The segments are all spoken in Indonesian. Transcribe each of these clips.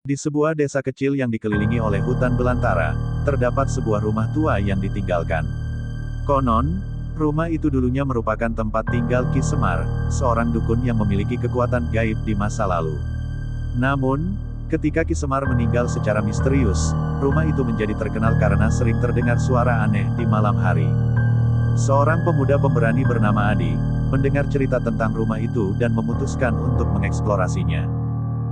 Di sebuah desa kecil yang dikelilingi oleh hutan belantara, terdapat sebuah rumah tua yang ditinggalkan. Konon, rumah itu dulunya merupakan tempat tinggal Ki Semar, seorang dukun yang memiliki kekuatan gaib di masa lalu. Namun, ketika Ki Semar meninggal secara misterius, rumah itu menjadi terkenal karena sering terdengar suara aneh di malam hari. Seorang pemuda pemberani bernama Adi, mendengar cerita tentang rumah itu dan memutuskan untuk mengeksplorasinya.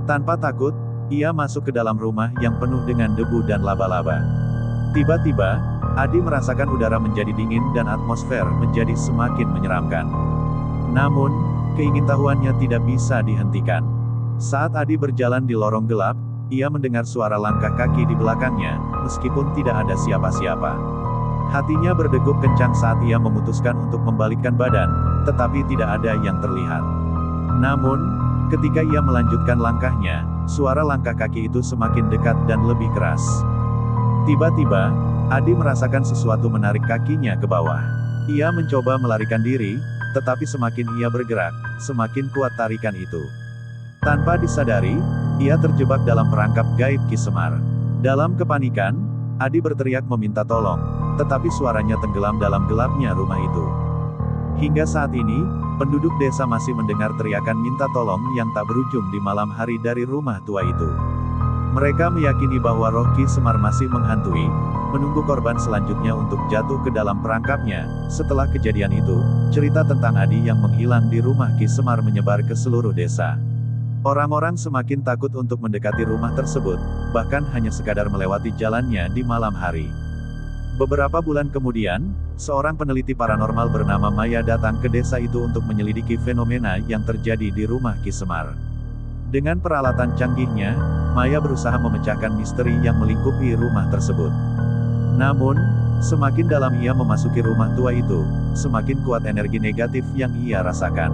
Tanpa takut, ia masuk ke dalam rumah yang penuh dengan debu dan laba-laba. Tiba-tiba, Adi merasakan udara menjadi dingin dan atmosfer menjadi semakin menyeramkan. Namun, keingintahuannya tidak bisa dihentikan. Saat Adi berjalan di lorong gelap, ia mendengar suara langkah kaki di belakangnya, meskipun tidak ada siapa-siapa. Hatinya berdegup kencang saat ia memutuskan untuk membalikkan badan, tetapi tidak ada yang terlihat. Namun, ketika ia melanjutkan langkahnya, suara langkah kaki itu semakin dekat dan lebih keras. Tiba-tiba, Adi merasakan sesuatu menarik kakinya ke bawah. Ia mencoba melarikan diri, tetapi semakin ia bergerak, semakin kuat tarikan itu. Tanpa disadari, ia terjebak dalam perangkap gaib Ki Semar. Dalam kepanikan, Adi berteriak meminta tolong, tetapi suaranya tenggelam dalam gelapnya rumah itu. Hingga saat ini, penduduk desa masih mendengar teriakan minta tolong yang tak berujung di malam hari dari rumah tua itu. Mereka meyakini bahwa roh Ki Semar masih menghantui, menunggu korban selanjutnya untuk jatuh ke dalam perangkapnya. Setelah kejadian itu, cerita tentang Adi yang menghilang di rumah Ki Semar menyebar ke seluruh desa. Orang-orang semakin takut untuk mendekati rumah tersebut, bahkan hanya sekadar melewati jalannya di malam hari. Beberapa bulan kemudian, seorang peneliti paranormal bernama Maya datang ke desa itu untuk menyelidiki fenomena yang terjadi di rumah Ki Semar. Dengan peralatan canggihnya, Maya berusaha memecahkan misteri yang melingkupi rumah tersebut. Namun, semakin dalam ia memasuki rumah tua itu, semakin kuat energi negatif yang ia rasakan.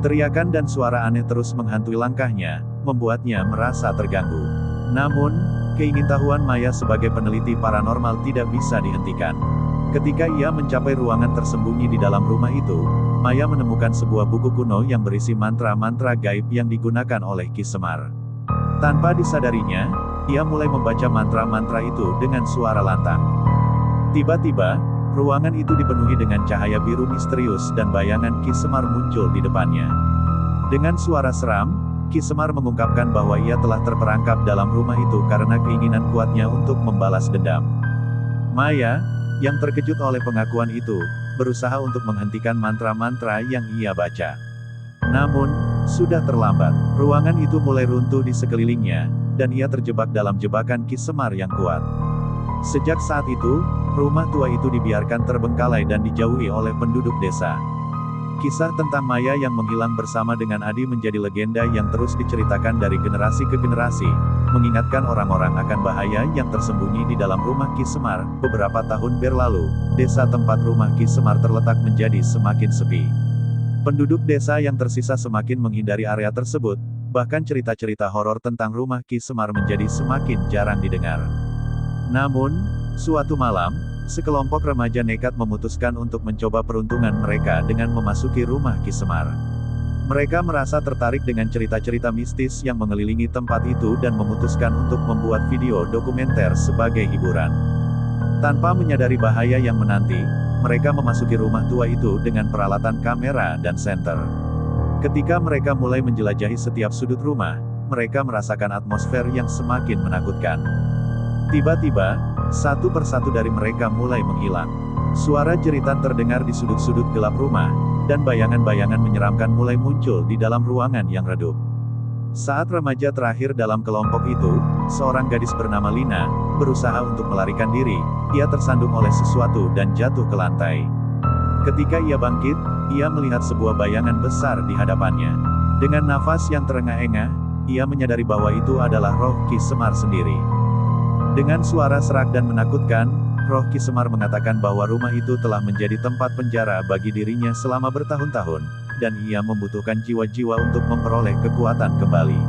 Teriakan dan suara aneh terus menghantui langkahnya, membuatnya merasa terganggu. Namun, keingintahuan Maya sebagai peneliti paranormal tidak bisa dihentikan. Ketika ia mencapai ruangan tersembunyi di dalam rumah itu, Maya menemukan sebuah buku kuno yang berisi mantra-mantra gaib yang digunakan oleh Ki Semar. Tanpa disadarinya, ia mulai membaca mantra-mantra itu dengan suara lantang. Tiba-tiba, ruangan itu dipenuhi dengan cahaya biru misterius dan bayangan Ki Semar muncul di depannya. Dengan suara seram, Ki Semar mengungkapkan bahwa ia telah terperangkap dalam rumah itu karena keinginan kuatnya untuk membalas dendam. Maya, yang terkejut oleh pengakuan itu, berusaha untuk menghentikan mantra-mantra yang ia baca. Namun, sudah terlambat. Ruangan itu mulai runtuh di sekelilingnya, dan ia terjebak dalam jebakan Ki Semar yang kuat. Sejak saat itu, rumah tua itu dibiarkan terbengkalai dan dijauhi oleh penduduk desa. Kisah tentang Maya yang menghilang bersama dengan Adi menjadi legenda yang terus diceritakan dari generasi ke generasi, mengingatkan orang-orang akan bahaya yang tersembunyi di dalam rumah Ki Semar. Beberapa tahun berlalu, desa tempat rumah Ki Semar terletak menjadi semakin sepi. Penduduk desa yang tersisa semakin menghindari area tersebut, bahkan cerita-cerita horor tentang rumah Ki Semar menjadi semakin jarang didengar. Namun, suatu malam, sekelompok remaja nekat memutuskan untuk mencoba peruntungan mereka dengan memasuki rumah Ki Semar. Mereka merasa tertarik dengan cerita-cerita mistis yang mengelilingi tempat itu dan memutuskan untuk membuat video dokumenter sebagai hiburan. Tanpa menyadari bahaya yang menanti, mereka memasuki rumah tua itu dengan peralatan kamera dan senter. Ketika mereka mulai menjelajahi setiap sudut rumah, mereka merasakan atmosfer yang semakin menakutkan. Tiba-tiba, satu persatu dari mereka mulai menghilang. Suara jeritan terdengar di sudut-sudut gelap rumah, dan bayangan-bayangan menyeramkan mulai muncul di dalam ruangan yang redup. Saat remaja terakhir dalam kelompok itu, seorang gadis bernama Lina, berusaha untuk melarikan diri. Ia tersandung oleh sesuatu dan jatuh ke lantai. Ketika ia bangkit, ia melihat sebuah bayangan besar di hadapannya. Dengan nafas yang terengah-engah, ia menyadari bahwa itu adalah roh Ki Semar sendiri. Dengan suara serak dan menakutkan, roh Ki Semar mengatakan bahwa rumah itu telah menjadi tempat penjara bagi dirinya selama bertahun-tahun, dan ia membutuhkan jiwa-jiwa untuk memperoleh kekuatan kembali.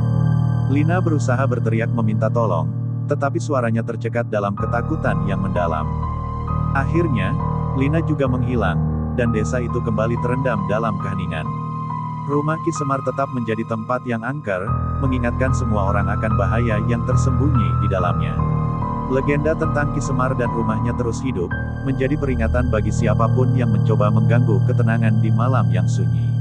Lina berusaha berteriak meminta tolong, tetapi suaranya tercekat dalam ketakutan yang mendalam. Akhirnya, Lina juga menghilang, dan desa itu kembali terendam dalam keheningan. Rumah Ki Semar tetap menjadi tempat yang angker, mengingatkan semua orang akan bahaya yang tersembunyi di dalamnya. Legenda tentang Ki Semar dan rumahnya terus hidup, menjadi peringatan bagi siapapun yang mencoba mengganggu ketenangan di malam yang sunyi.